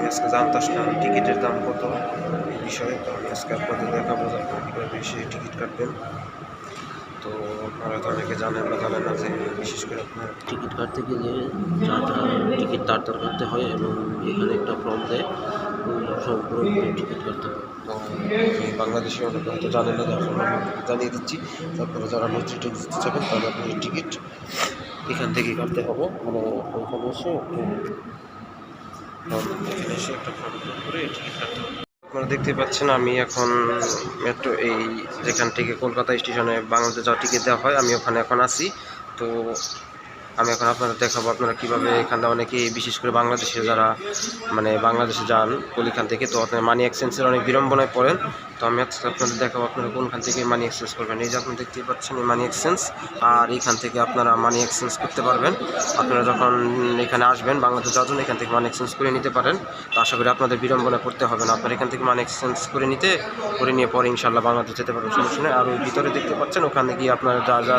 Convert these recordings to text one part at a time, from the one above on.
আজকে জানতে আসলাম টিকিটের দাম কত এই বিষয়ে। তো আমি আজকে আপনাদের দেখাবো যে আপনারা কীভাবে এসে টিকিট কাটবেন। তো আপনারা তো অনেকে জানেন বা জানেন না যে বিশেষ করে আপনার টিকিট কাটতে গেলে যা যা টিকিট তার কাটতে হয় এবং এখানে একটা ফর্ম দেয়, ওই ফর্মগুলো টিকিট কাটতে হয়। তো বাংলাদেশে অনেকে হয়তো জানেন না, যার জন্য আমি জানিয়ে দিচ্ছি। তারপরে যারা মসজিদ দিতে যাবেন তাহলে আপনার টিকিট এখান থেকেই কাটতে হবে। মানে ওইখানে এসে এখানে এসে একটা ফর্ম করে টিকিট কাটতে হবে। আপনারা দেখতে পাচ্ছেন আমি এখন মেট্রো এই যেখান থেকে কলকাতা স্টেশনে বাংলাদেশে যাওয়ার টিকিট দেওয়া হয়, আমি ওখানে এখন আছি। তো আমি এখন আপনাদের দেখাবো আপনারা কীভাবে এখানে অনেকেই বিশেষ করে বাংলাদেশে যারা মানে বাংলাদেশে যান ওইখান থেকে, তো আপনার মানি এক্সচেঞ্জের অনেক বিড়ম্বনায় পড়েন। তো আমি আজকে আপনাদের দেখাবো আপনারা কোনখান থেকে মানি এক্সচেঞ্জ করবেন। এই যে আপনারা দেখতে পাচ্ছেন এই মানি এক্সচেঞ্জ, আর এইখান থেকে আপনারা মানি এক্সচেঞ্জ করতে পারবেন। আপনারা যখন এখানে আসবেন বাংলাদেশ যাওয়ার জন্য এখান থেকে মানি এক্সচেঞ্জ করে নিতে পারেন। তো আশা করি আপনাদের বিড়ম্বনায় পড়তে হবে না। আপনারা এখান থেকে মানি এক্সচেঞ্জ করে নিয়ে পরে ইনশাল্লাহ বাংলাদেশ যেতে পারবেন, সমস্যা নেই। আর ওই ভিতরে দেখতে পাচ্ছেন ওখানে গিয়ে আপনারা যা যা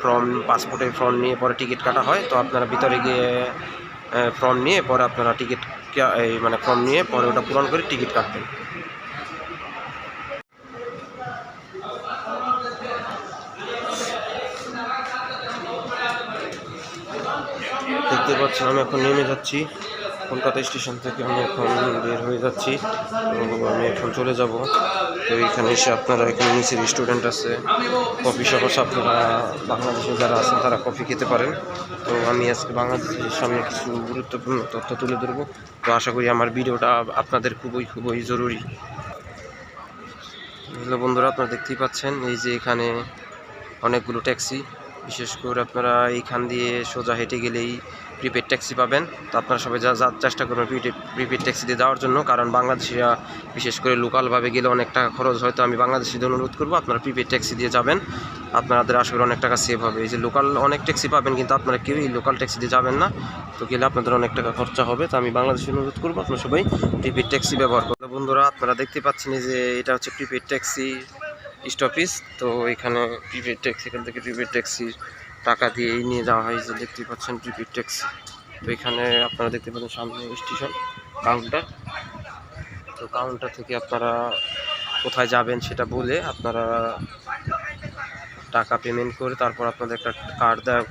ফর্ম পাসপোর্টের ফর্ম নিয়ে পরে টিকিট কাটা হয়। তো আপনারা ভিতরে গিয়ে ফর্ম নিয়ে পরে আপনারা টিকিট মানে ফর্ম নিয়ে পরে ওটা পূরণ করে টিকিট কাটবেন। দেখতে পাচ্ছেন আমি এখন নেমে যাচ্ছি কলকাতা স্টেশন থেকে, আমি এখন বের হয়ে যাচ্ছি। তো আমি এখন চলে যাব। তো এইখানে এসে আপনারা এখানে নিচে রেস্টুরেন্ট আছে, কফি শপ আছে, আপনারা বাংলাদেশে যারা আছেন তারা কফি খেতে পারেন। তো আমি আজকে বাংলাদেশের সামনে কিছু গুরুত্বপূর্ণ তথ্য তুলে ধরবো। তো আশা করি আমার ভিডিওটা আপনাদের খুবই জরুরি। হ্যালো বন্ধুরা, আপনারা দেখতেই পাচ্ছেন এই যে এখানে অনেকগুলো ট্যাক্সি, বিশেষ করে আপনারা এইখান দিয়ে সোজা হেঁটে গেলেই প্রিপেড ট্যাক্সি পাবেন। তো আপনারা সবাই চেষ্টা করবেন প্রিপেড ট্যাক্সি দিয়ে যাওয়ার জন্য, কারণ বাংলাদেশিরা বিশেষ করে লোকালভাবে গেলে অনেক টাকা খরচ হয়। তো আমি বাংলাদেশিদের অনুরোধ করবো আপনারা প্রিপেড ট্যাক্সি দিয়ে যাবেন, আপনাদের আশা করি অনেক টাকা সেভ হবে। এই যে লোকাল অনেক ট্যাক্সি পাবেন কিন্তু আপনারা কেউই লোকাল ট্যাক্সি দিয়ে যাবেন না, তো গেলে আপনাদের অনেক টাকা খরচা হবে। তো আমি বাংলাদেশের অনুরোধ করবো আপনারা সবাই প্রিপেড ট্যাক্সি ব্যবহার করবেন। বন্ধুরা আপনারা দেখতে পাচ্ছেন যে এটা হচ্ছে প্রিপেড ট্যাক্সি স্টপেজ। তো এখানে প্রিপেড ট্যাক্সি, এখান থেকে প্রিপেড ট্যাক্সির টাকা দিয়েই নিয়ে যাওয়া হয়। যে দেখতে পাচ্ছেন প্রিপেড ট্যাক্সি। তো এখানে আপনারা দেখতে পাচ্ছেন সামনে স্টেশন কাউন্টার। তো কাউন্টার থেকে আপনারা কোথায় যাবেন সেটা বলে আপনারা টাকা পেমেন্ট করে তারপর আপনাদের একটা কার্ড দেওয়া,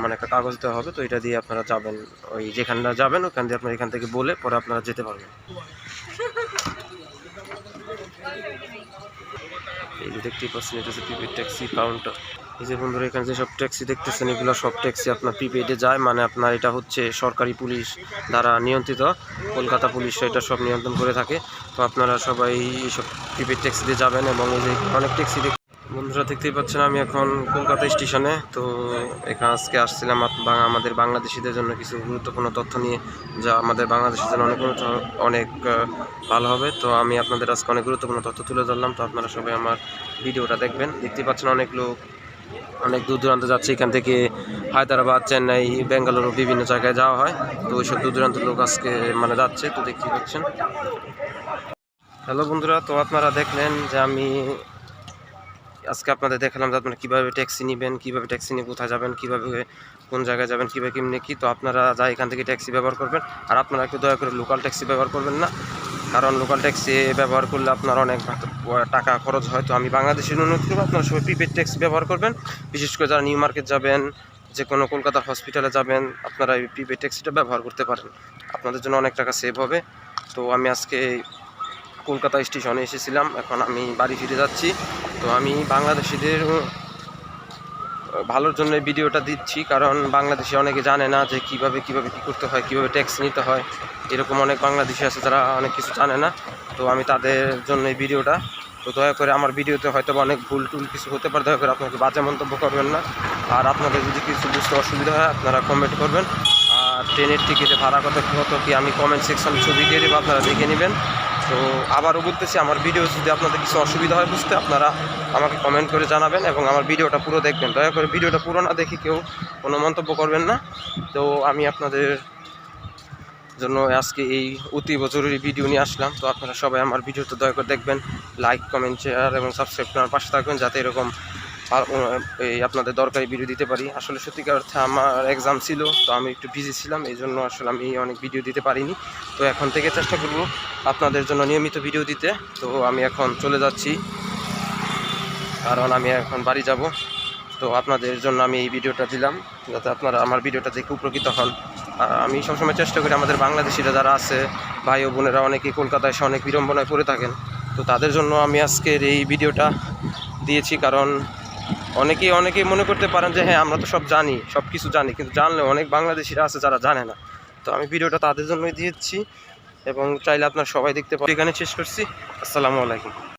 মানে একটা কাগজ দেওয়া হবে। তো এটা দিয়ে আপনারা যাবেন, ওই যেখানটা যাবেন ওখান দিয়ে আপনারা এখান থেকে বলে পরে আপনারা যেতে পারবেন। এই যে দেখতেই পাচ্ছেন এটা হচ্ছে প্রিপেড ট্যাক্সি কাউন্টার। এই যে বন্ধুরা এখানে যেসব ট্যাক্সি দেখতেছেন এগুলো সব ট্যাক্সি আপনার প্রিপেডে যায়, মানে আপনার এটা হচ্ছে সরকারি পুলিশ দ্বারা নিয়ন্ত্রিত, কলকাতা পুলিশ এটা সব নিয়ন্ত্রণ করে থাকে। তো আপনারা সবাই এইসব প্রিপেড ট্যাক্সি দিয়ে যাবেন। এবং এই যে অনেক ট্যাক্সি বন্ধুরা দেখতেই পাচ্ছেন আমি এখন কলকাতা স্টেশনে। তো এখানে আজকে আসছিলাম আমাদের বাংলাদেশিদের জন্য কিছু গুরুত্বপূর্ণ তথ্য নিয়ে, যা আমাদের বাংলাদেশের জন্য অনেক ভালো হবে। তো আমি আপনাদের আজকে অনেক গুরুত্বপূর্ণ তথ্য তুলে ধরলাম। তো আপনারা সবাই আমার ভিডিওটা দেখবেন। দেখতেই পাচ্ছেন অনেক লোক অনেক দূর দূরান্ত যাচ্ছে, এখান থেকে হায়দ্রাবাদ, চেন্নাই, বেঙ্গালুরু বিভিন্ন জায়গায় যাওয়া হয়। তো ওইসব দূর দূরান্তের লোক আজকে মানে যাচ্ছে। তো দেখতেই পাচ্ছেন। হ্যালো বন্ধুরা, তো আপনারা দেখলেন যে আমি আজকে আপনাদের দেখালাম যে আপনারা কীভাবে ট্যাক্সি নেবেন, কীভাবে ট্যাক্সি নিয়ে কোথায় যাবেন, কীভাবে কোন জায়গায় যাবেন, কীভাবে কেমনি কী। তো আপনারা যা এখান থেকে ট্যাক্সি ব্যবহার করবেন। আর আপনারা একটু দয়া করে লোকাল ট্যাক্সি ব্যবহার করবেন না, কারণ লোকাল ট্যাক্সি ব্যবহার করলে আপনার অনেক টাকা খরচ হয়। তো আমি বাংলাদেশের অনুরোধ করবো আপনারা সবাই প্রিপেড ট্যাক্সি ব্যবহার করবেন। বিশেষ করে যারা নিউ মার্কেট যাবেন, যে কোনো কলকাতার হসপিটালে যাবেন, আপনারা এই প্রিপেড ট্যাক্সিটা ব্যবহার করতে পারেন, আপনাদের জন্য অনেক টাকা সেভ হবে। তো আমি আজকে কলকাতা স্টেশনে এসেছিলাম, এখন আমি বাড়ি ফিরে যাচ্ছি। তো আমি বাংলাদেশিদের ভালোর জন্য ভিডিওটা দিচ্ছি, কারণ বাংলাদেশে অনেকে জানে না যে কীভাবে কী করতে হয়, কীভাবে ট্যাক্স নিতে হয়। এরকম অনেক বাংলাদেশি আছে যারা অনেক কিছু জানে না। তো আমি তাদের জন্য এই ভিডিওটা। তো দয়া করে আমার ভিডিওতে হয়তো অনেক ভুল কিছু হতে পারে, দয়া করে আপনাকে বাজে মন্তব্য করবেন না। আর আপনাদের যদি কিছু বুঝতে অসুবিধা হয় আপনারা কমেন্ট করবেন। আর ট্রেনের টিকিটে ভাড়া কত কি আমি কমেন্ট সেকশনে ছবি দিয়ে দেবো, আপনারা দেখে নেবেন। তো আবারও বলতেছি, আমার ভিডিও যদি আপনাদের কিছু অসুবিধা হয় বুঝতে, আপনারা আমাকে কমেন্ট করে জানাবেন এবং আমার ভিডিওটা পুরো দেখবেন। দয়া করে ভিডিওটা পুরো না দেখে কেউ কোনো মন্তব্য করবেন না। তো আমি আপনাদের জন্য আজকে এই অতীব জরুরি ভিডিও নিয়ে আসলাম। তো আপনারা সবাই আমার ভিডিওটা দয়া করে দেখবেন, লাইক, কমেন্ট, শেয়ার এবং সাবস্ক্রাইব করার পাশে থাকবেন, যাতে এরকম এই আপনাদের দরকারি ভিডিও দিতে পারি। আসলে সত্যিকার অর্থে আমার এক্সাম ছিল, তো আমি একটু বিজি ছিলাম, এই জন্য আসলে আমি অনেক ভিডিও দিতে পারিনি। তো এখন থেকে চেষ্টা করব আপনাদের জন্য নিয়মিত ভিডিও দিতে। তো আমি এখন চলে যাচ্ছি, কারণ আমি এখন বাড়ি যাব। তো আপনাদের জন্য আমি এই ভিডিওটা দিলাম, যাতে আপনারা আমার ভিডিওটা দেখে উপকৃত হন। আমি সবসময় চেষ্টা করি আমাদের বাংলাদেশিরা যারা আছে, ভাই ও বোনেরা অনেকেই কলকাতায় এসে অনেক বিড়ম্বনায় পড়ে থাকেন, তো তাদের জন্য আমি আজকের এই ভিডিওটা দিয়েছি। কারণ অনেকেই মনে করতে পারেন যে হ্যাঁ আমরা তো সব জানি, সব কিছু জানি, কিন্তু জানলেও অনেক বাংলাদেশিরা আছে যারা জানে না। তো আমি ভিডিওটা তাদের জন্যই দিয়েছি, এবং চাইলে আপনারা সবাই দেখতে পারেন। এখানে শেষ করছি। আসসালামু আলাইকুম।